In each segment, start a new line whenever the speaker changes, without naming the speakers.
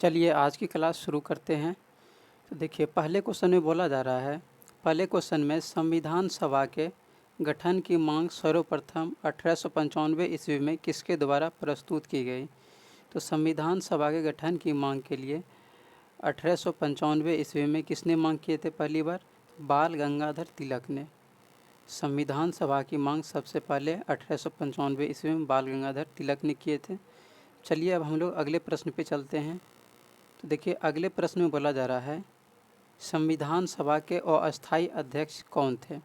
चलिए आज की क्लास शुरू करते हैं। तो देखिए पहले क्वेश्चन में बोला जा रहा है, पहले क्वेश्चन में संविधान सभा के गठन की मांग सर्वप्रथम 1895 ईस्वी में किसके द्वारा प्रस्तुत की गई। तो संविधान सभा के गठन की मांग के लिए 1895 ईस्वी में किसने मांग किए थे? पहली बार बाल गंगाधर तिलक ने। संविधान सभा की मांग सबसे पहले 1895 ईस्वी में बाल गंगाधर तिलक ने किए थे। चलिए अब हम लोग अगले प्रश्न पे चलते हैं। तो देखिए अगले प्रश्न में बोला जा रहा है, संविधान सभा के अस्थायी अध्यक्ष कौन थे?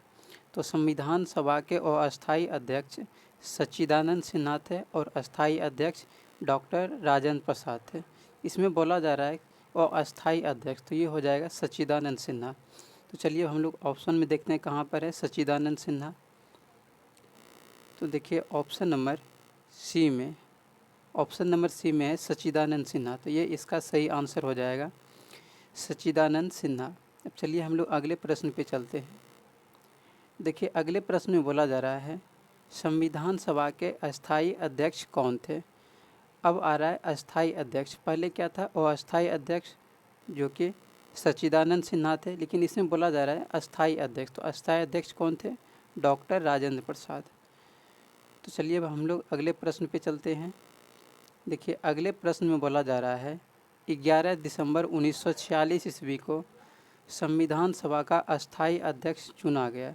तो संविधान सभा के अस्थायी अध्यक्ष सच्चिदानंद सिन्हा थे और अस्थायी अध्यक्ष डॉक्टर राजेंद्र प्रसाद थे। इसमें बोला जा रहा है अस्थायी अध्यक्ष, तो ये हो जाएगा सच्चिदानंद सिन्हा। तो चलिए हम लोग ऑप्शन में देखते हैं कहाँ पर है सच्चिदानंद सिन्हा। तो देखिए ऑप्शन नंबर सी में, ऑप्शन नंबर सी में है सच्चिदानंद सिन्हा, तो ये इसका सही आंसर हो जाएगा सच्चिदानंद सिन्हा। अब चलिए हम लोग अगले प्रश्न पे चलते हैं। देखिए अगले प्रश्न में बोला जा रहा है, संविधान सभा के अस्थायी अध्यक्ष कौन थे? अब आ रहा है अस्थायी अध्यक्ष, पहले क्या था अस्थायी अध्यक्ष जो कि सच्चिदानंद सिन्हा थे, लेकिन इसमें बोला जा रहा है अस्थायी अध्यक्ष। तो अस्थायी अध्यक्ष कौन थे? डॉक्टर राजेंद्र प्रसाद। तो चलिए अब हम लोग अगले प्रश्न पे चलते हैं। देखिए अगले प्रश्न में बोला जा रहा है, 11 दिसंबर 1946 ईस्वी को संविधान सभा का अस्थायी अध्यक्ष चुना गया।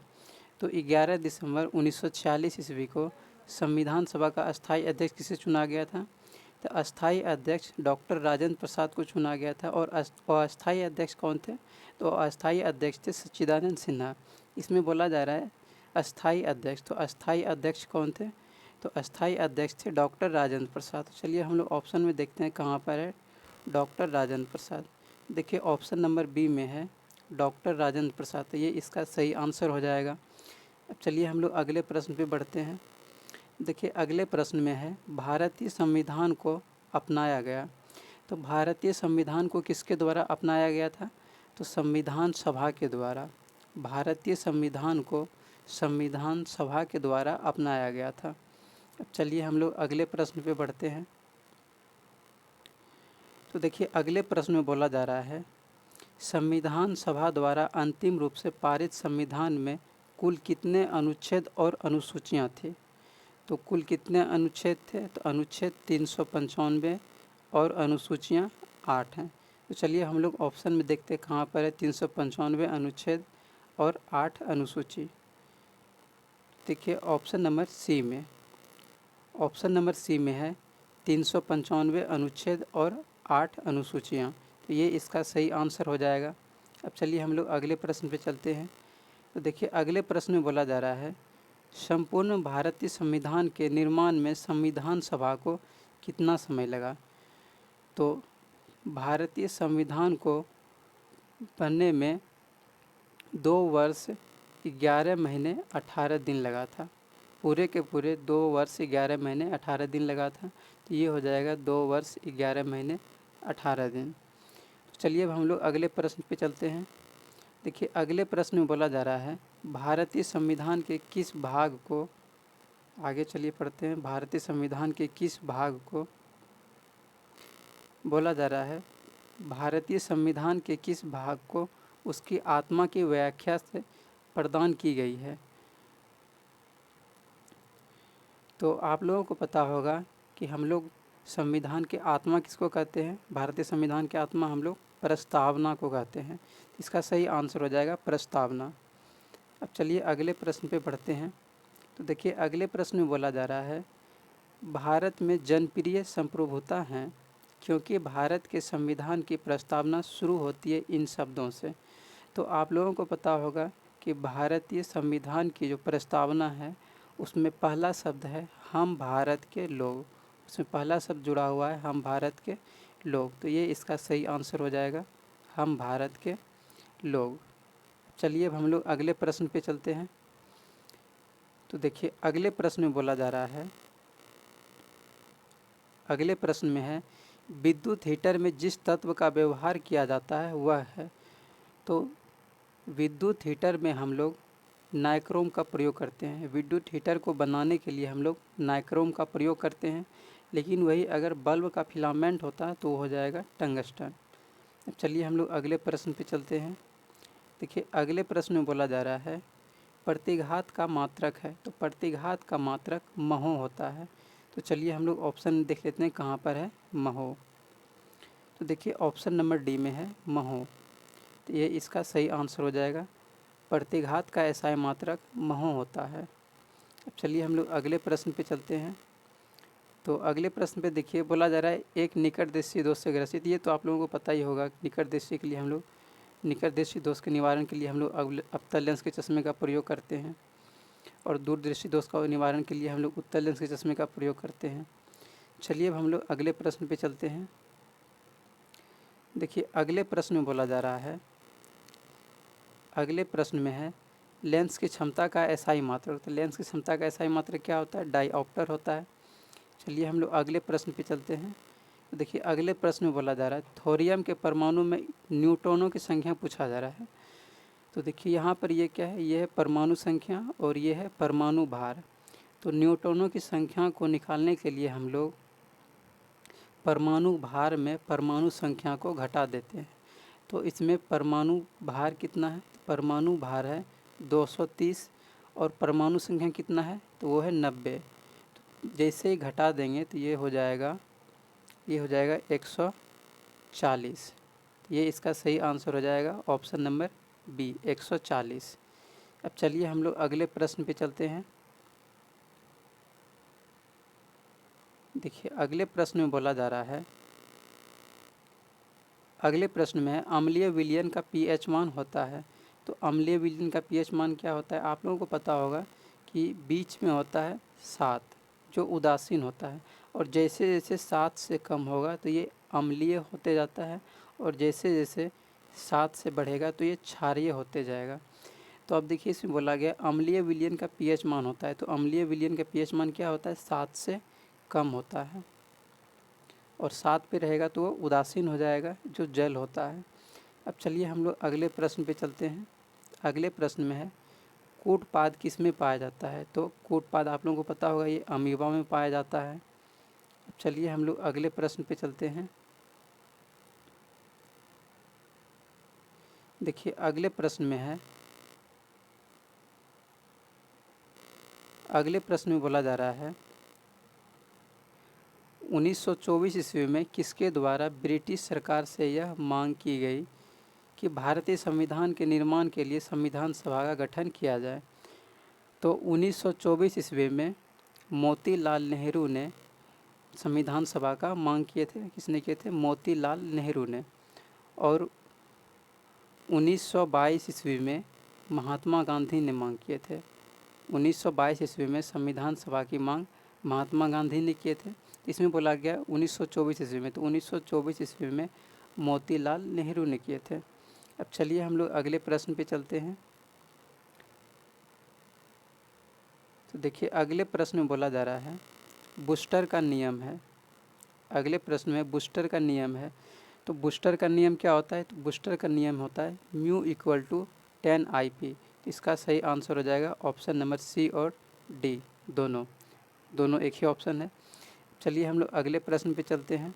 तो 11 दिसंबर 1946 ईस्वी को संविधान सभा का अस्थायी अध्यक्ष किसे चुना गया था? तो अस्थायी अध्यक्ष डॉक्टर राजेंद्र प्रसाद को चुना गया था। और अस्थायी अध्यक्ष कौन थे? तो अस्थायी अध्यक्ष थे सच्चिदानंद सिन्हा। इसमें बोला जा रहा है अस्थायी अध्यक्ष, तो अस्थायी अध्यक्ष कौन थे? तो अस्थायी अध्यक्ष थे डॉक्टर राजेंद्र प्रसाद। चलिए हम लोग ऑप्शन में देखते हैं कहाँ पर है डॉक्टर राजेंद्र प्रसाद। देखिए ऑप्शन नंबर बी में है डॉक्टर राजेंद्र प्रसाद, तो ये इसका सही आंसर हो जाएगा। अब चलिए हम लोग अगले प्रश्न पे बढ़ते हैं। देखिए अगले प्रश्न में है, भारतीय संविधान को अपनाया गया। तो भारतीय संविधान को किसके द्वारा अपनाया गया था? तो संविधान सभा के द्वारा। भारतीय संविधान को संविधान सभा के द्वारा अपनाया गया था। अब चलिए हम लोग अगले प्रश्न पे बढ़ते हैं। तो देखिए अगले प्रश्न में बोला जा रहा है, संविधान सभा द्वारा अंतिम रूप से पारित संविधान में कुल कितने अनुच्छेद और अनुसूचियां थी? तो कुल कितने अनुच्छेद थे? तो अनुच्छेद 395 और अनुसूचियां 8 हैं। तो चलिए हम लोग ऑप्शन में देखते हैं कहाँ पर है 395 अनुच्छेद और 8 अनुसूची। देखिए ऑप्शन नंबर सी में, ऑप्शन नंबर सी में है 395 अनुच्छेद और 8 अनुसूचियाँ, तो ये इसका सही आंसर हो जाएगा। अब चलिए हम लोग अगले प्रश्न पे चलते हैं। तो देखिए अगले प्रश्न में बोला जा रहा है, संपूर्ण भारतीय संविधान के निर्माण में संविधान सभा को कितना समय लगा? तो भारतीय संविधान को बनने में 2 वर्ष 11 महीने 18 दिन लगा था। पूरे के पूरे 2 वर्ष 11 महीने 18 दिन लगा था। तो ये हो जाएगा 2 वर्ष 11 महीने 18 दिन। तो चलिए अब हम लोग अगले प्रश्न पे चलते हैं। देखिए अगले प्रश्न में बोला जा रहा है, भारतीय संविधान के किस भाग को, आगे चलिए पढ़ते हैं, भारतीय संविधान के किस भाग को बोला जा रहा है, भारतीय संविधान के किस भाग को उसकी आत्मा की व्याख्या से प्रदान की गई है? तो आप लोगों को पता होगा कि हम लोग संविधान के आत्मा किसको कहते हैं? भारतीय संविधान के आत्मा हम लोग प्रस्तावना को कहते हैं। इसका सही आंसर हो जाएगा प्रस्तावना। अब चलिए अगले प्रश्न पे बढ़ते हैं। तो देखिए अगले प्रश्न में बोला जा रहा है, भारत में जनप्रिय संप्रभुता हैं क्योंकि भारत के संविधान की प्रस्तावना शुरू होती है इन शब्दों से। तो आप लोगों को पता होगा कि भारतीय संविधान की जो प्रस्तावना है उसमें पहला शब्द है हम भारत के लोग, उसमें पहला शब्द जुड़ा हुआ है हम भारत के लोग, तो ये इसका सही आंसर हो जाएगा हम भारत के लोग। चलिए अब हम लोग अगले प्रश्न पे चलते हैं। तो देखिए अगले प्रश्न में बोला जा रहा है, अगले प्रश्न में है, विद्युत हीटर में जिस तत्व का व्यवहार किया जाता है वह है। तो विद्युत हीटर में हम लोग नाइक्रोम का प्रयोग करते हैं। विद्युत हीटर को बनाने के लिए हम लोग नाइक्रोम का प्रयोग करते हैं। लेकिन वही अगर बल्ब का फिलामेंट होता है तो वो हो जाएगा टंगस्टन। अब चलिए हम लोग अगले प्रश्न पे चलते हैं। देखिए अगले प्रश्न में बोला जा रहा है प्रतिघात का मात्रक है, तो प्रतिघात का मात्रक महो होता है। तो चलिए हम लोग ऑप्शन देख लेते हैं कहाँ पर है महो। तो देखिए ऑप्शन नंबर डी में है महो, तो ये इसका सही आंसर हो जाएगा। प्रतिघात का एसआई मात्रक महो होता है। अब चलिए हम लोग अगले प्रश्न पे चलते हैं। तो अगले प्रश्न पे देखिए बोला जा रहा है एक निकट दृष्टि दोष से ग्रसित, ये तो आप लोगों को पता ही होगा। निकट दृष्टि के लिए हम लोग निकट दृष्टि दोष के निवारण के लिए हम लोग अवतल लेंस के चश्मे का प्रयोग करते हैं, और दूरदृष्टि दोष का निवारण के लिए हम लोग उत्तल लेंस के चश्मे का प्रयोग करते हैं। चलिए अब हम लोग अगले प्रश्न पे चलते हैं। देखिए अगले प्रश्न में बोला जा रहा है, अगले प्रश्न में है लेंस की क्षमता का एसआई मात्रक। तो लेंस की क्षमता का एसआई मात्रक क्या होता है? डायऑप्टर होता है। चलिए हम लोग अगले प्रश्न पे चलते हैं। तो देखिए अगले प्रश्न में बोला जा रहा है थोरियम के परमाणु में न्यूट्रॉनों की संख्या पूछा जा रहा है। तो देखिए यहाँ पर ये क्या है, ये है परमाणु संख्या और ये है परमाणु भार। तो न्यूट्रॉनों की संख्या को निकालने के लिए हम लोग परमाणु भार में परमाणु संख्या को घटा देते हैं। तो इसमें परमाणु भार कितना है? परमाणु भार है 230 और परमाणु संख्या कितना है? तो वो है 90। तो जैसे ही घटा देंगे तो ये हो जाएगा 140। ये इसका सही आंसर हो जाएगा ऑप्शन नंबर बी 140। अब चलिए हम लोग अगले प्रश्न पे चलते हैं। देखिए अगले प्रश्न में बोला जा रहा है, अगले प्रश्न में है अम्लीय विलयन का पीएच मान होता है। तो अम्लीय विलयन का पीएच मान क्या होता है? आप लोगों को पता होगा कि बीच में होता है 7 जो उदासीन होता है, और जैसे जैसे 7 से कम होगा तो ये अम्लीय होते जाता है, और जैसे जैसे 7 से बढ़ेगा तो ये क्षारीय होते जाएगा। तो अब देखिए इसमें बोला गया अम्लीय विलयन का पीएच मान होता है। तो अम्लीय विलयन का पीएच मान क्या होता है? 7 से कम होता है, और 7 पे रहेगा तो वो उदासीन हो जाएगा जो जल होता है। अब चलिए हम लोग अगले प्रश्न पे चलते हैं। अगले प्रश्न में है कूटपाद किस में पाया जाता है? तो कूटपाद आप लोगों को पता होगा ये अमीबा में पाया जाता है। अब चलिए हम लोग अगले प्रश्न पे चलते हैं। देखिए अगले प्रश्न में है, अगले प्रश्न में बोला जा रहा है 1924 ईस्वी में किसके द्वारा ब्रिटिश सरकार से यह मांग की गई कि भारतीय संविधान के निर्माण के लिए संविधान सभा का गठन किया जाए? तो 1924 ईस्वी में मोतीलाल नेहरू ने संविधान सभा का मांग किए थे। किसने किए थे? मोतीलाल नेहरू ने। और 1922 ईस्वी में महात्मा गांधी ने मांग किए थे। 1922 ईस्वी में संविधान सभा की मांग महात्मा गांधी ने किए थे। इसमें बोला गया 1924 ईस्वी में, तो 1924 ईस्वी में मोतीलाल नेहरू ने किए थे। अब चलिए हम लोग अगले प्रश्न पे चलते हैं। तो देखिए अगले प्रश्न में बोला जा रहा है बूस्टर का नियम है। अगले प्रश्न में बूस्टर का नियम है। तो बूस्टर का नियम क्या होता है? तो बूस्टर का नियम होता है म्यू इक्वल टू 10 IP। इसका सही आंसर हो जाएगा ऑप्शन नंबर सी और डी, दोनों एक ही ऑप्शन है। चलिए हम लोग अगले प्रश्न पे चलते हैं।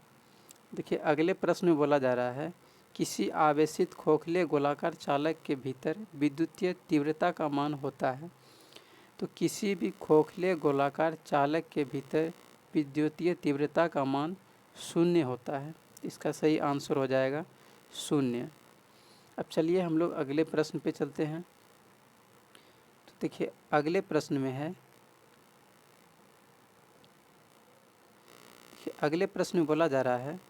देखिए अगले प्रश्न में बोला जा रहा है किसी आवेशित खोखले गोलाकार चालक के भीतर विद्युतीय तीव्रता का मान होता है। तो किसी भी खोखले गोलाकार चालक के भीतर विद्युतीय तीव्रता का मान 0 होता है। इसका सही आंसर हो जाएगा 0। अब चलिए हम लोग अगले प्रश्न पे चलते हैं। तो देखिए अगले प्रश्न में है, अगले प्रश्न में बोला जा रहा है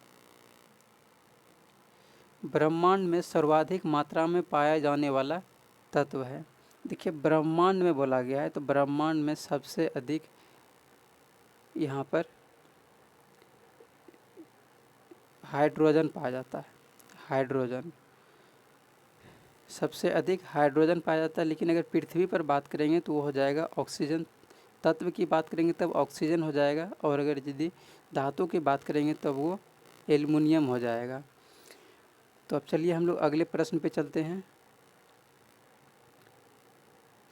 ब्रह्मांड में सर्वाधिक मात्रा में पाया जाने वाला तत्व है। देखिए ब्रह्मांड में बोला गया है, तो ब्रह्मांड में सबसे अधिक यहाँ पर हाइड्रोजन पाया जाता है। हाइड्रोजन सबसे अधिक हाइड्रोजन पाया जाता है। लेकिन अगर पृथ्वी पर बात करेंगे तो वो हो जाएगा ऑक्सीजन। तत्व की बात करेंगे तब ऑक्सीजन हो जाएगा, और अगर यदि धातु की बात करेंगे तब वो एल्युमिनियम हो जाएगा। तो अब चलिए हम लोग अगले प्रश्न पे चलते हैं।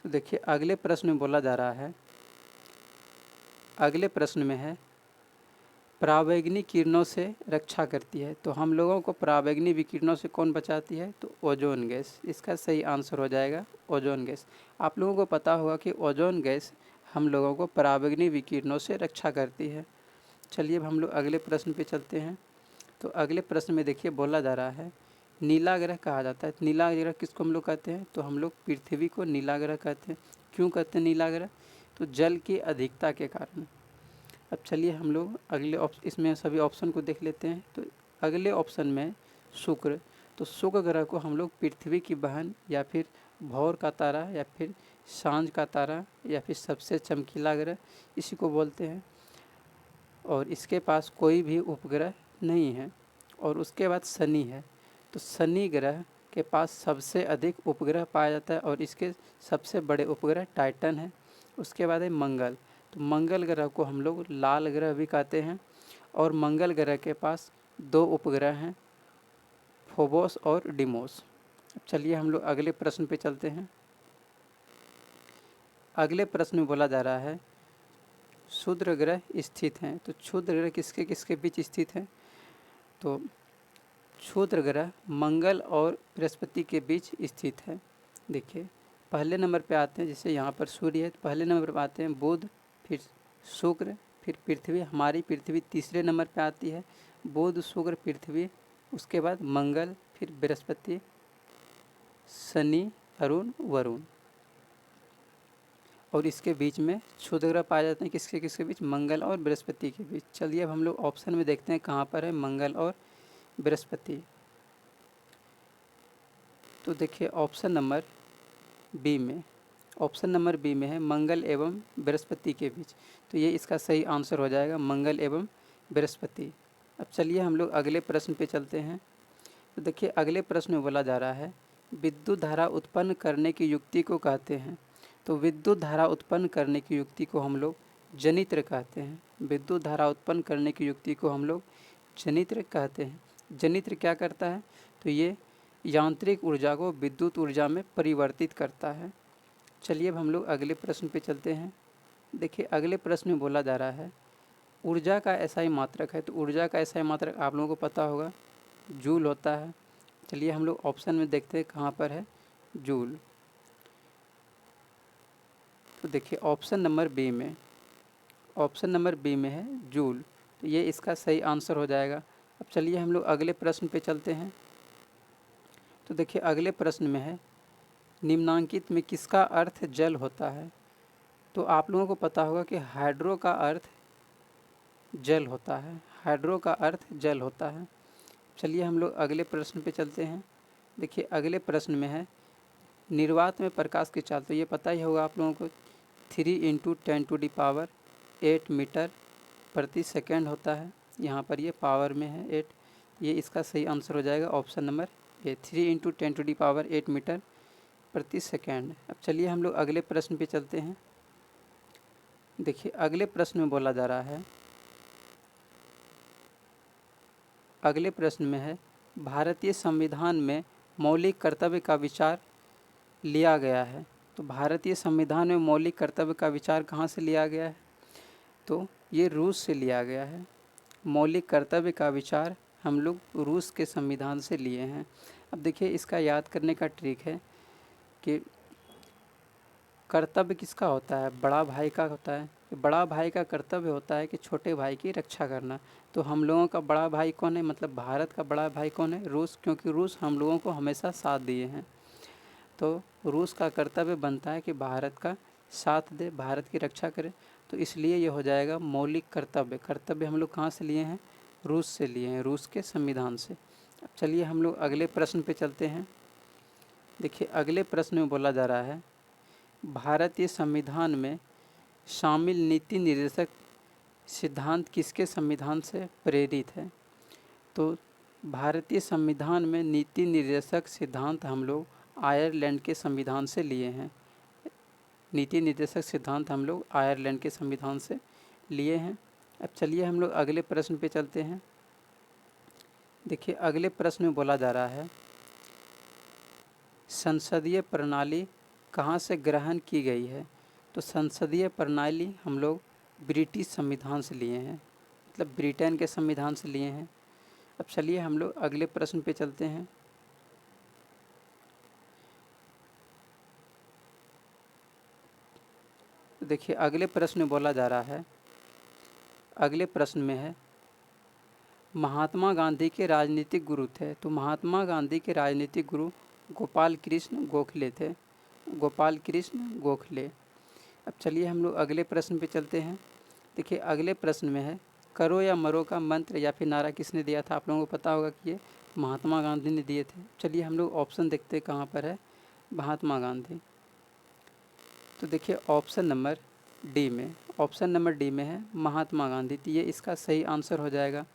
तो देखिए अगले प्रश्न में बोला जा रहा है, अगले प्रश्न में है पराबैंगनी किरणों से रक्षा करती है। तो हम लोगों को पराबैंगनी विकिरणों से कौन बचाती है? तो ओजोन गैस। इसका सही आंसर हो जाएगा ओजोन गैस। आप लोगों को पता होगा कि ओजोन गैस हम लोगों को पराबैंगनी विकिरणों से रक्षा करती है। चलिए अब हम लोग अगले प्रश्न पे चलते हैं। तो अगले प्रश्न में देखिए बोला जा रहा है नीला ग्रह कहा जाता है। नीला ग्रह किसको हम लोग कहते हैं? तो हम लोग पृथ्वी को नीला ग्रह कहते हैं। क्यों कहते हैं नीला ग्रह? तो जल की अधिकता के कारण। अब चलिए हम लोग अगले इसमें सभी ऑप्शन को देख लेते हैं। तो अगले ऑप्शन में शुक्र। तो शुक्र ग्रह को हम लोग पृथ्वी की बहन या फिर भौर का तारा या फिर सांझ का तारा या फिर सबसे चमकीला ग्रह इसी को बोलते हैं। और इसके पास कोई भी उपग्रह नहीं है। और उसके बाद शनि है। तो शनि ग्रह के पास सबसे अधिक उपग्रह पाया जाता है और इसके सबसे बड़े उपग्रह टाइटन है। उसके बाद है मंगल। तो मंगल ग्रह को हम लोग लाल ग्रह भी कहते हैं। और मंगल ग्रह के पास 2 उपग्रह हैं, फोबोस और डिमोस। अब चलिए हम लोग अगले प्रश्न पे चलते हैं। अगले प्रश्न में बोला जा रहा है क्षुद्र ग्रह स्थित हैं। तो क्षुद्र ग्रह किसके किसके बीच स्थित हैं? तो क्षुद्र ग्रह मंगल और बृहस्पति के बीच स्थित है। देखिए पहले नंबर पे आते हैं, जैसे यहाँ पर सूर्य है तो पहले नंबर पे आते हैं बुध, फिर शुक्र, फिर पृथ्वी। हमारी पृथ्वी तीसरे नंबर पे आती है। बुध, शुक्र, पृथ्वी, उसके बाद मंगल, फिर बृहस्पति, शनि, अरुण, वरुण। और इसके बीच में क्षुद्र ग्रह पाए जाते हैं। किसके किसके बीच? मंगल और बृहस्पति के बीच। चलिए अब हम लोग ऑप्शन में देखते हैं कहाँ पर है मंगल और बृहस्पति। तो देखिए ऑप्शन नंबर बी में, ऑप्शन नंबर बी में है मंगल एवं बृहस्पति के बीच। तो ये इसका सही आंसर हो जाएगा मंगल एवं बृहस्पति। अब चलिए हम लोग अगले प्रश्न पे चलते हैं। तो देखिए अगले प्रश्न में बोला जा रहा है विद्युत धारा उत्पन्न करने की युक्ति को कहते हैं। तो विद्युत धारा उत्पन्न करने की युक्ति को हम लोग जनित्र कहते हैं। विद्युत धारा उत्पन्न करने की युक्ति को हम लोग जनित्र कहते हैं। जनित्र क्या करता है? तो ये यांत्रिक ऊर्जा को विद्युत ऊर्जा में परिवर्तित करता है। चलिए अब हम लोग अगले प्रश्न पे चलते हैं। देखिए अगले प्रश्न में बोला जा रहा है ऊर्जा का SI मात्रक है। तो ऊर्जा का SI मात्रक आप लोगों को पता होगा जूल होता है। चलिए हम लोग ऑप्शन में देखते हैं कहाँ पर है जूल। तो देखिए ऑप्शन नंबर बी में, ऑप्शन नंबर बी में है जूल। तो ये इसका सही आंसर हो जाएगा। अब चलिए हम लोग अगले प्रश्न पे चलते हैं। तो देखिए अगले प्रश्न में है निम्नांकित में किसका अर्थ जल होता है? तो आप लोगों को पता होगा कि हाइड्रो का अर्थ जल होता है। हाइड्रो का अर्थ जल होता है। चलिए हम लोग अगले प्रश्न पे चलते हैं। देखिए अगले प्रश्न में है निर्वात में प्रकाश की चाल। तो ये पता ही होगा आप लोगों को 3 × 10⁸ मीटर प्रति सेकेंड होता है। यहाँ पर ये पावर में है 8। ये इसका सही आंसर हो जाएगा ऑप्शन नंबर ए 3 × 10⁸ मीटर प्रति सेकेंड। अब चलिए हम लोग अगले प्रश्न पे चलते हैं। देखिए अगले प्रश्न में बोला जा रहा है, अगले प्रश्न में है भारतीय संविधान में मौलिक कर्तव्य का विचार लिया गया है। तो भारतीय संविधान में मौलिक कर्तव्य का विचार कहाँ से लिया गया है? तो ये रूस से लिया गया है। मौलिक कर्तव्य का विचार हम लोग रूस के संविधान से लिए हैं। अब देखिए इसका याद करने का ट्रिक है कि कर्तव्य किसका होता है? बड़ा भाई का होता है। बड़ा भाई का कर्तव्य होता है कि छोटे भाई की रक्षा करना। तो हम लोगों का बड़ा भाई कौन है? मतलब भारत का बड़ा भाई कौन है? रूस। क्योंकि रूस हम लोगों को हमेशा साथ दिए हैं। तो रूस का कर्तव्य बनता है कि भारत का साथ दे, भारत की रक्षा करे। तो इसलिए ये हो जाएगा मौलिक कर्तव्य। कर्तव्य हम लोग कहाँ से लिए हैं? रूस से लिए हैं, रूस के संविधान से। अब चलिए हम लोग अगले प्रश्न पे चलते हैं। देखिए अगले प्रश्न में बोला जा रहा है भारतीय संविधान में शामिल नीति निर्देशक सिद्धांत किसके संविधान से प्रेरित है? तो भारतीय संविधान में नीति निर्देशक सिद्धांत हम लोग आयरलैंड के संविधान से लिए हैं। नीति निर्देशक सिद्धांत हम लोग आयरलैंड के संविधान से लिए हैं। अब चलिए हम लोग अगले प्रश्न पे चलते हैं। देखिए अगले प्रश्न में बोला जा रहा है संसदीय प्रणाली कहाँ से ग्रहण की गई है? तो संसदीय प्रणाली हम लोग ब्रिटिश संविधान से लिए हैं। मतलब ब्रिटेन के संविधान से लिए हैं। अब चलिए हम लोग अगले प्रश्न पे चलते हैं। तो देखिए अगले प्रश्न में बोला जा रहा है, अगले प्रश्न में है महात्मा गांधी के राजनीतिक गुरु थे। तो महात्मा गांधी के राजनीतिक गुरु गोपाल कृष्ण गोखले थे, गोपाल कृष्ण गोखले। अब चलिए हम लोग अगले प्रश्न पे चलते हैं। देखिए अगले प्रश्न में है करो या मरो का मंत्र या फिर नारा किसने दिया था। आप लोगों को पता होगा कि ये महात्मा गांधी ने दिए थे। चलिए हम लोग ऑप्शन देखते हैं कहाँ पर है महात्मा गांधी। तो देखिए ऑप्शन नंबर डी में, ऑप्शन नंबर डी में है महात्मा गांधी। तो ये इसका सही आंसर हो जाएगा।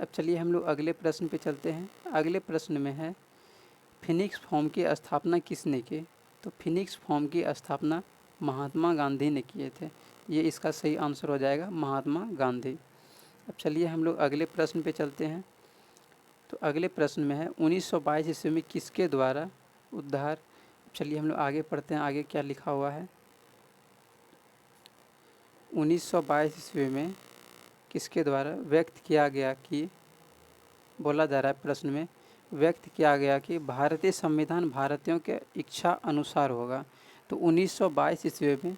अब चलिए हम लोग अगले प्रश्न पे चलते हैं। अगले प्रश्न में है फिनिक्स फॉर्म की स्थापना किसने की। तो फिनिक्स फॉर्म की स्थापना महात्मा गांधी ने किए थे। ये इसका सही आंसर हो जाएगा महात्मा गांधी। अब चलिए हम लोग अगले प्रश्न पे चलते हैं। तो अगले प्रश्न में है 1922 ईस्वी में किसके द्वारा उद्धार। चलिए हम लोग आगे पढ़ते हैं, आगे क्या लिखा हुआ है। 1922 ईस्वी में किसके द्वारा व्यक्त किया गया कि, बोला जा रहा है प्रश्न में, व्यक्त किया गया कि भारतीय संविधान भारतीयों के इच्छा अनुसार होगा। तो 1922 ईस्वी में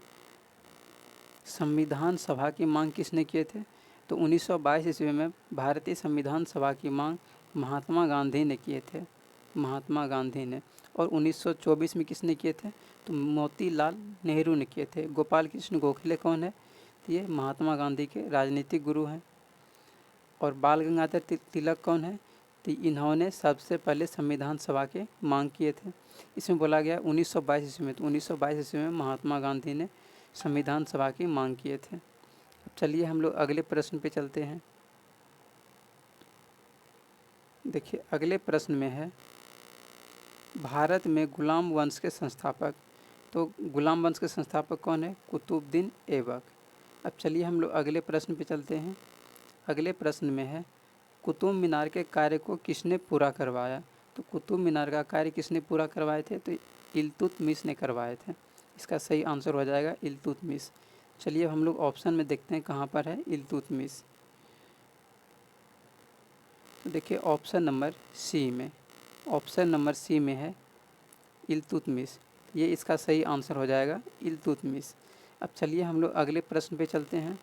संविधान सभा की मांग किसने किए थे। तो 1922 ईस्वी में भारतीय संविधान सभा की मांग महात्मा गांधी ने किए थे, महात्मा गांधी ने। और 1924 में किसने किए थे। तो मोतीलाल नेहरू ने किए थे। गोपाल कृष्ण गोखले कौन है। तो ये महात्मा गांधी के राजनीतिक गुरु हैं। और बाल गंगाधर तिलक कौन है। तो इन्होंने सबसे पहले संविधान सभा के मांग किए थे। इसमें बोला गया 1922 ईस्वी में। तो 1922 ईस्वी में महात्मा गांधी ने संविधान सभा की मांग किए थे। अब चलिए हम लोग अगले प्रश्न पे चलते हैं। देखिए अगले प्रश्न में है भारत में गुलाम वंश के संस्थापक। तो गुलाम वंश के संस्थापक कौन है। कुतुबुद्दीन ऐबक। अब चलिए हम लोग अगले प्रश्न पे चलते हैं। अगले प्रश्न में है कुतुब मीनार के कार्य को किसने पूरा करवाया। तो कुतुब मीनार का कार्य किसने पूरा करवाए थे। तो इल्तुतमिश ने करवाए थे। इसका सही आंसर हो जाएगा इल्तुतमिश। चलिए हम लोग ऑप्शन में देखते हैं कहाँ पर है इल्तुतमिश। तो देखिए ऑप्शन नंबर सी में, ऑप्शन नंबर सी में है इल्तुतमिश। ये इसका सही आंसर हो जाएगा इल्तुतमिश। अब चलिए हम लोग अगले प्रश्न पे चलते हैं।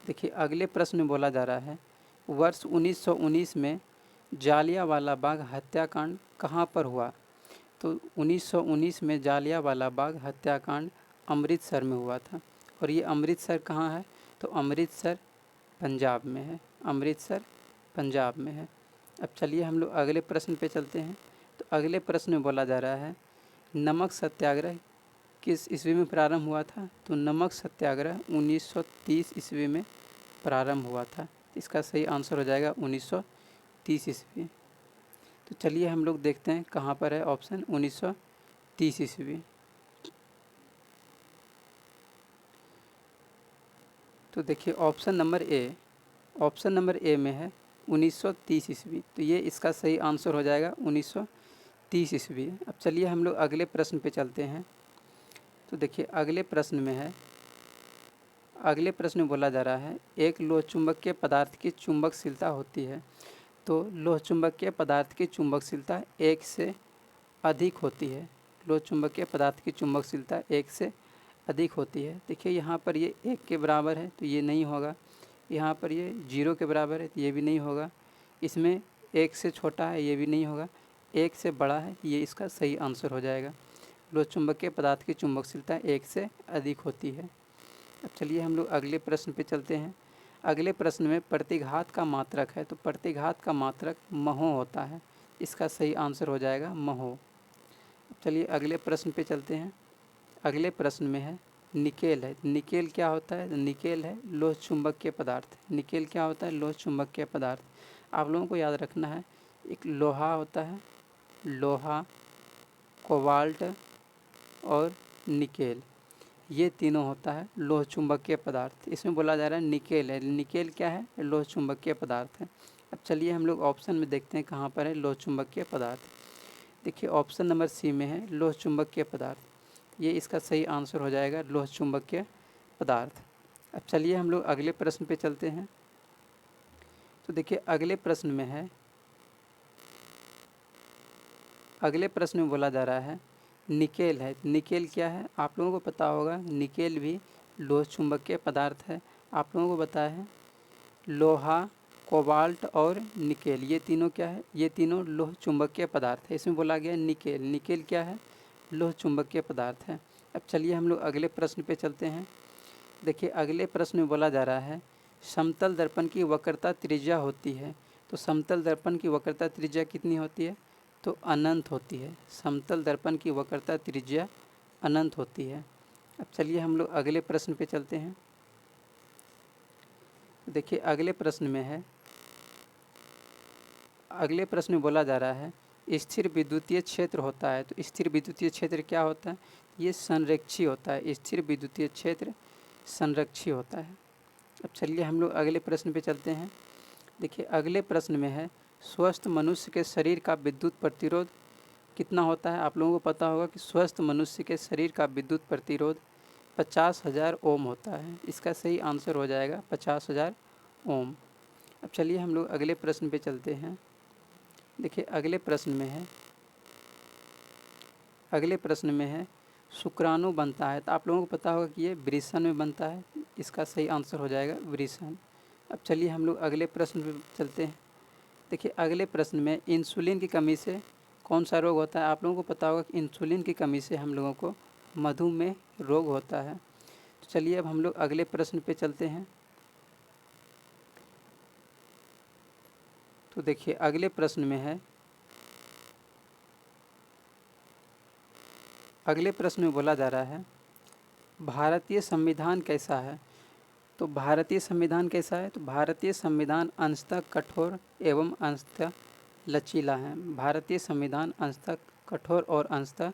देखिए अगले प्रश्न में बोला जा रहा है वर्ष 1919 में जालियांवाला बाग हत्याकांड कहाँ पर हुआ। तो 1919 में जालियांवाला बाग हत्याकांड अमृतसर में हुआ था। और ये अमृतसर कहाँ है। तो अमृतसर पंजाब में है, अमृतसर पंजाब में है। अब चलिए हम लोग अगले प्रश्न पे चलते हैं। तो अगले प्रश्न में बोला जा रहा है नमक सत्याग्रह किस ईस्वी में प्रारंभ हुआ था। तो नमक सत्याग्रह 1930 ईस्वी में प्रारंभ हुआ था। इसका सही आंसर हो जाएगा 1930 ईस्वी। तो चलिए हम लोग देखते हैं कहाँ पर है ऑप्शन 1930 ईस्वी। तो देखिए option number A, option number A में है 1930 ईस्वी। तो ये इसका सही आंसर हो जाएगा 1930 ईस्वी। अब चलिए हम लोग अगले प्रश्न पे चलते हैं। तो देखिए अगले प्रश्न में है, अगले प्रश्न में बोला जा रहा है एक लोह चुंबकीय पदार्थ की चुंबकशीलता होती है। तो लोह चुंबकीय पदार्थ की चुंबकशीलता 1 से अधिक होती है। लोह चुंबकीय पदार्थ की चुंबकशीलता 1 से अधिक होती है। देखिए यहाँ पर ये 1 के बराबर है तो ये नहीं होगा। यहाँ पर ये 0 के बराबर है तो ये भी नहीं होगा। इसमें 1 से छोटा है, ये भी नहीं होगा। 1 से बड़ा है, ये इसका सही आंसर हो जाएगा। लोह चुंबकीय पदार्थ की चुंबकशीलता 1 से अधिक होती है। अब चलिए हम लोग अगले प्रश्न पे चलते हैं। अगले प्रश्न में प्रतिघात का मात्रक है। तो प्रतिघात का मात्रक महो होता है। इसका सही आंसर हो जाएगा महो। अब चलिए अगले प्रश्न पे चलते हैं। अगले प्रश्न में है निकेल है। निकेल क्या होता है। निकेल है लोह चुंबकीय पदार्थ। निकेल क्या होता है। लोह चुंबकीय पदार्थ। आप लोगों को याद रखना है एक लोहा होता है, लोहा, कोबाल्ट और निकेल, ये तीनों होता है लोह चुंबकीय पदार्थ। इसमें बोला जा रहा है निकेल है। निकेल क्या है। लोह चुंबकीय पदार्थ है। अब चलिए हम लोग ऑप्शन में देखते हैं कहाँ पर है लोह चुंबकीय पदार्थ। देखिए ऑप्शन नंबर सी में है लोह चुंबकीय पदार्थ। ये इसका सही आंसर हो जाएगा लोह चुंबकीय पदार्थ। अब चलिए हम लोग अगले प्रश्न पे चलते हैं। तो देखिए अगले प्रश्न में है, अगले प्रश्न में बोला जा रहा है निकेल है। निकेल क्या है? आप लोगों को पता होगा, निकेल भी लोह चुंबकीय पदार्थ है। आप लोगों को पता है लोहा, कोबाल्ट और निकेल, ये तीनों क्या है? ये तीनों लोह चुंबकीय पदार्थ है। इसमें बोला गया निकेल। निकेल क्या है? लोह चुंबकीय पदार्थ है। अब चलिए हम लोग अगले प्रश्न पे चलते हैं। देखिए अगले प्रश्न में बोला जा रहा है समतल दर्पण की वक्रता त्रिज्या होती है। तो समतल दर्पण की वक्रता त्रिज्या कितनी होती है? तो अनंत होती है। समतल दर्पण की वक्रता त्रिज्या अनंत होती है। अब चलिए हम लोग अगले प्रश्न पे चलते हैं। देखिए अगले प्रश्न में है, अगले प्रश्न में बोला जा रहा है स्थिर विद्युतीय क्षेत्र होता है। तो स्थिर विद्युतीय क्षेत्र क्या होता है? ये संरक्षी होता है। स्थिर विद्युतीय क्षेत्र संरक्षी होता है। अब चलिए हम लोग अगले प्रश्न पे चलते हैं। देखिए अगले प्रश्न में है स्वस्थ मनुष्य के शरीर का विद्युत प्रतिरोध कितना होता है? आप लोगों को पता होगा कि स्वस्थ मनुष्य के शरीर का विद्युत प्रतिरोध 50,000 ओम होता है। इसका सही आंसर हो जाएगा 50,000 ओम। अब चलिए हम लोग अगले प्रश्न पे चलते हैं। देखिए अगले प्रश्न में है, अगले प्रश्न में है शुक्राणु बनता है। तो आप लोगों को पता होगा कि ये वृषण में बनता है। इसका सही आंसर हो जाएगा वृषण। अब चलिए हम लोग अगले प्रश्न पे चलते हैं। देखिए अगले प्रश्न में इंसुलिन की कमी से कौन सा रोग होता है? आप लोगों को पता होगा कि इंसुलिन की कमी से हम लोगों को मधुमेह रोग होता है। तो चलिए अब हम लोग अगले प्रश्न पे चलते हैं। तो देखिए अगले प्रश्न में है, अगले प्रश्न में बोला जा रहा है भारतीय संविधान कैसा है? तो भारतीय संविधान कैसा है? तो भारतीय संविधान अंशतः कठोर एवं अंशतः लचीला है। भारतीय संविधान अंशतः कठोर और अंशतः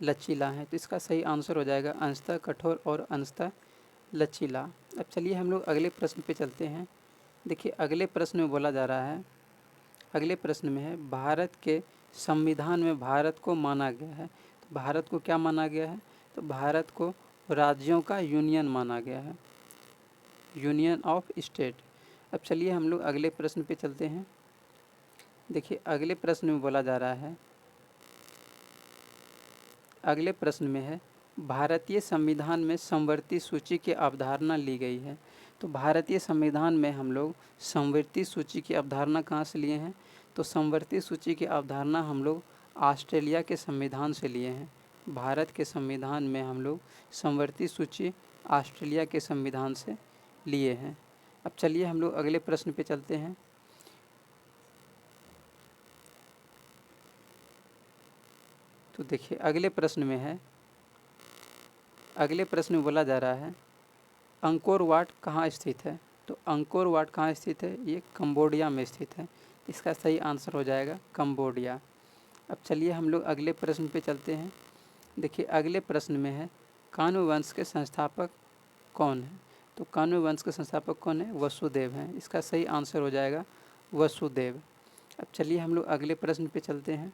लचीला है। तो इसका सही आंसर हो जाएगा अंशतः कठोर और अंशतः लचीला। अब चलिए हम लोग अगले प्रश्न पे चलते हैं। देखिए अगले प्रश्न में बोला जा रहा है, अगले प्रश्न में है भारत के संविधान में भारत को माना गया है। तो भारत को क्या माना गया है? तो भारत को राज्यों का यूनियन माना गया है, यूनियन ऑफ स्टेट। अब चलिए हम लोग अगले प्रश्न पे चलते हैं। देखिए अगले प्रश्न में बोला जा रहा है, अगले प्रश्न में है भारतीय संविधान में समवर्ती सूची की अवधारणा ली गई है। तो भारतीय संविधान में हम लोग समवर्ती सूची की अवधारणा कहाँ से लिए हैं? तो समवर्ती सूची की अवधारणा हम लोग ऑस्ट्रेलिया के संविधान से लिए हैं। भारत के संविधान में हम लोग समवर्ती सूची ऑस्ट्रेलिया के संविधान से लिए हैं। अब चलिए हम लोग अगले प्रश्न पे चलते हैं। तो देखिए अगले प्रश्न में है, अगले प्रश्न में बोला जा रहा है अंकोर वाट कहाँ स्थित है? तो अंकोर वाट कहाँ स्थित है? ये कंबोडिया में स्थित है। इसका सही आंसर हो जाएगा कंबोडिया। अब चलिए हम लोग अगले प्रश्न पे चलते हैं। देखिए अगले प्रश्न में है कान्व वंश के संस्थापक कौन है? तो कान्व वंश के संस्थापक कौन है? वसुदेव हैं। इसका सही आंसर हो जाएगा वसुदेव। अब चलिए हम लोग अगले प्रश्न पे चलते हैं।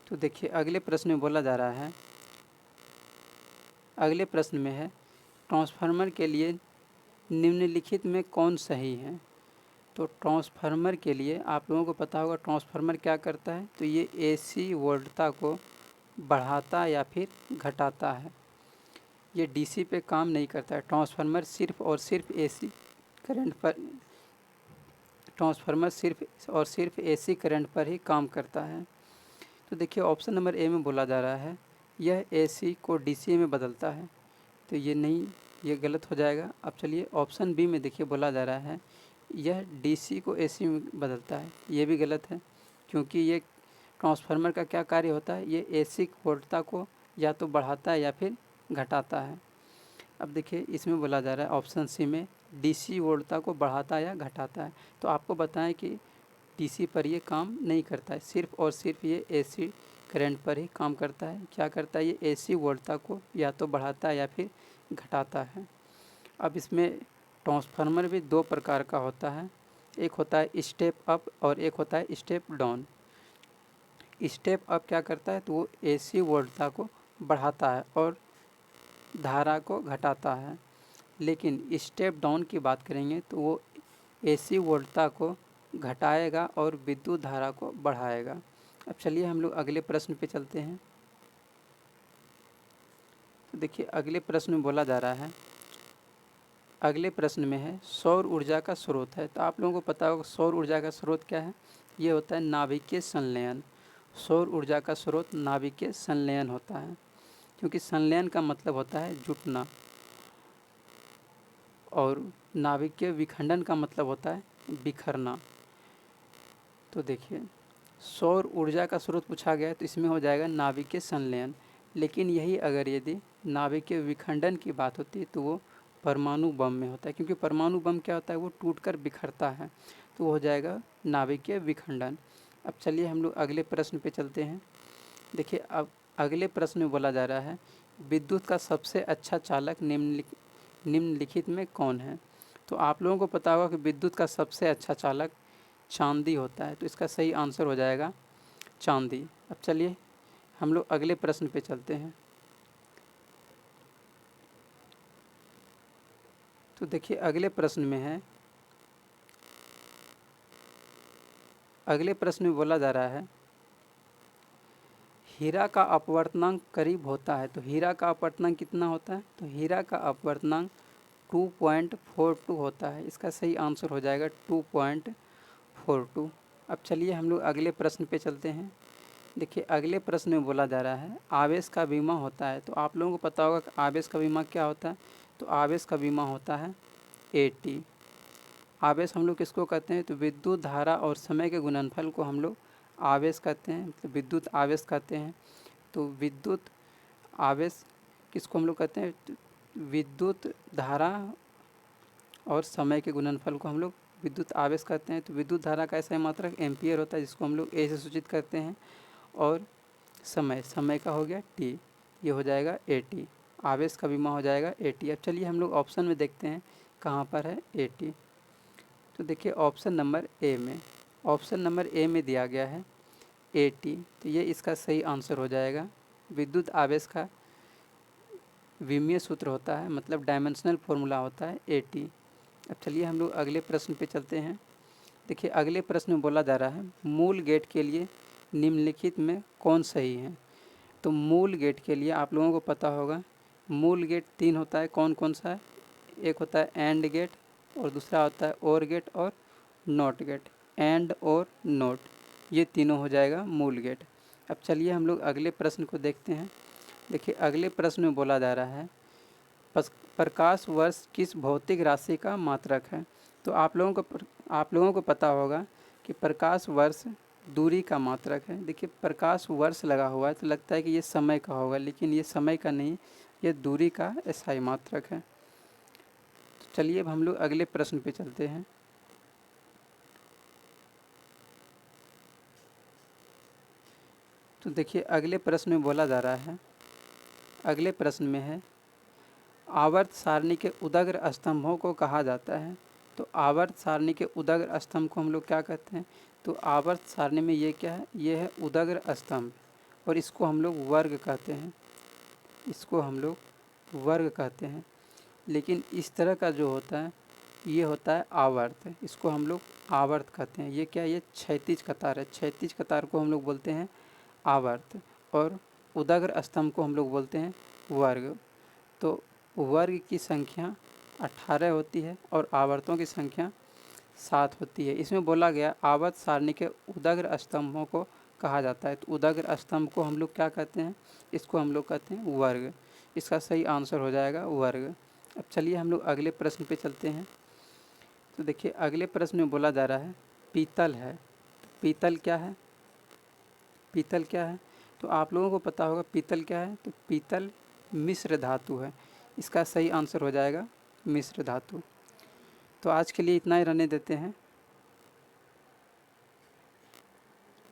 तो देखिए अगले प्रश्न में बोला जा रहा है, अगले प्रश्न में है ट्रांसफार्मर के लिए निम्नलिखित में कौन सही है? तो ट्रांसफार्मर के लिए आप लोगों को पता होगा ट्रांसफार्मर क्या करता है? तो ये एसी वोल्टता को बढ़ाता या फिर घटाता है। ये डीसी पे काम नहीं करता है। ट्रांसफार्मर सिर्फ और सिर्फ एसी करंट पर, ट्रांसफार्मर सिर्फ और सिर्फ एसी करंट पर ही काम करता है। तो देखिए ऑप्शन नंबर ए में बोला जा रहा है यह एसी को डीसी में बदलता है। तो ये नहीं, ये गलत हो जाएगा। अब चलिए ऑप्शन बी में देखिए बोला जा रहा है यह डीसी को एसी में बदलता है। ये भी गलत है, क्योंकि ये ट्रांसफार्मर का क्या कार्य होता है? ये एसी वोल्टता को या तो बढ़ाता है या फिर घटाता है। अब देखिए इसमें बोला जा रहा है ऑप्शन सी में डीसी वोल्टता को बढ़ाता या घटाता है। तो आपको बताएं कि डीसी पर ये काम नहीं करता है, सिर्फ और सिर्फ ये एसी करंट पर ही काम करता है। क्या करता है? ये एसी वोल्टता को या तो बढ़ाता है या फिर घटाता है। अब इसमें ट्रांसफार्मर भी दो प्रकार का होता है, एक होता है स्टेप अप और एक होता है स्टेप डाउन। स्टेप अप क्या करता है? तो वो एसी वोल्टता को बढ़ाता है और धारा को घटाता है। लेकिन स्टेप डाउन की बात करेंगे तो वो AC वोल्टता को घटाएगा और विद्युत धारा को बढ़ाएगा। अब चलिए हम लोग अगले प्रश्न पे चलते हैं। तो देखिए अगले प्रश्न में बोला जा रहा है, अगले प्रश्न में है सौर ऊर्जा का स्रोत है। तो आप लोगों को पता होगा सौर ऊर्जा का स्रोत क्या है, ये होता है नाभिकीय संलयन। सौर ऊर्जा का स्रोत नाभिकीय संलयन होता है, क्योंकि संलयन का मतलब होता है जुटना और नाभिकीय विखंडन का मतलब होता है बिखरना। तो देखिए सौर ऊर्जा का स्रोत पूछा गया है तो इसमें हो जाएगा नाभिकीय संलयन, लेकिन यही अगर यदि नाभिकीय विखंडन की बात होती है तो वो परमाणु बम में होता है, क्योंकि परमाणु बम क्या होता है, वो टूटकर बिखरता है, तो वो हो जाएगा नाभिकीय विखंडन। अब चलिए हम लोग अगले प्रश्न पे चलते हैं। देखिए अब अगले प्रश्न में बोला जा रहा है विद्युत का सबसे अच्छा चालक निम्नलिखित में कौन है। तो आप लोगों को पता होगा कि विद्युत का सबसे अच्छा चालक चांदी होता है, तो इसका सही आंसर हो जाएगा चांदी। अब चलिए हम लोग अगले प्रश्न पे चलते हैं। तो देखिए अगले प्रश्न में है, अगले प्रश्न में बोला जा रहा है हीरा का अपवर्तनांक करीब होता है। तो हीरा का अपवर्तनांक कितना होता है, तो हीरा का अपवर्तनांक 2.42 होता है। इसका सही आंसर हो जाएगा 2.42। अब चलिए हम लोग अगले प्रश्न पे चलते हैं। देखिए अगले प्रश्न में बोला जा रहा है आवेश का बीमा होता है। तो आप लोगों को पता होगा कि आवेश का बीमा क्या होता है, तो आवेश का बीमा होता है AT। आवेश हम लोग किसको कहते हैं, तो विद्युत धारा और समय के गुणनफल को हम लोग आवेश कहते हैं, मतलब विद्युत आवेश कहते हैं। तो विद्युत आवेश किसको हम लोग कहते हैं, विद्युत धारा और समय के गुणनफल को हम लोग विद्युत आवेश कहते हैं। तो विद्युत धारा का ऐसा मात्रक एम्पियर होता है, जिसको हम लोग A से सूचित करते हैं, और समय का हो गया T, ये हो जाएगा AT। आवेश का बीमा हो जाएगा AT। अब चलिए हम लोग ऑप्शन में देखते हैं कहाँ पर है AT। तो देखिए ऑप्शन नंबर ए में दिया गया है AT, तो ये इसका सही आंसर हो जाएगा। विद्युत आवेश का विमीय सूत्र होता है, मतलब डायमेंशनल फॉर्मूला होता है AT। अब चलिए हम लोग अगले प्रश्न पे चलते हैं। देखिए अगले प्रश्न में बोला जा रहा है मूल गेट के लिए निम्नलिखित में कौन सही है। तो मूल गेट के लिए आप लोगों को पता होगा मूल गेट 3 होता है, कौन कौन सा है, एक होता है एंड गेट और दूसरा होता है और गेट और नॉट गेट। एंड और नॉट, ये तीनों हो जाएगा मूल गेट। अब चलिए हम लोग अगले प्रश्न को देखते हैं। देखिए अगले प्रश्न में बोला जा रहा है प्रकाश वर्ष किस भौतिक राशि का मात्रक है। तो आप लोगों को पता होगा कि प्रकाश वर्ष दूरी का मात्रक है। देखिए प्रकाश वर्ष लगा हुआ है तो लगता है कि ये समय का होगा, लेकिन ये समय का नहीं, ये दूरी का SI मात्रक है। तो चलिए अब हम लोग अगले प्रश्न पे चलते हैं। तो देखिए अगले प्रश्न में बोला जा रहा है, अगले प्रश्न में है आवर्त सारणी के उदग्र स्तंभों को कहा जाता है। तो आवर्त सारणी के उदग्र स्तंभ को हम लोग क्या कहते हैं, तो आवर्त सारणी में ये क्या है, ये है उदग्र स्तंभ, और इसको हम लोग वर्ग कहते हैं, इसको हम लोग वर्ग कहते हैं। लेकिन इस तरह का जो होता है ये होता है आवर्त, इसको हम लोग आवर्त कहते हैं। ये क्या है, ये क्षैतिज कतार है, क्षैतिज कतार को हम लोग बोलते हैं आवर्त, और उदग्र स्तंभ को हम लोग बोलते हैं वर्ग। तो वर्ग की संख्या 18 होती है और आवर्तों की संख्या 7 होती है। इसमें बोला गया आवर्त सारणी के उदग्र स्तंभों को कहा जाता है। तो उदग्र स्तंभ को हम लोग क्या कहते हैं, इसको हम लोग कहते हैं वर्ग। इसका सही आंसर हो जाएगा वर्ग। अब चलिए हम लोग अगले प्रश्न पे चलते हैं। तो देखिए अगले प्रश्न में बोला जा रहा है पीतल है। तो पीतल क्या है, पीतल क्या है, तो आप लोगों को पता होगा पीतल क्या है, तो पीतल मिश्र धातु है। इसका सही आंसर हो जाएगा मिश्र धातु। तो आज के लिए इतना ही रहने देते हैं।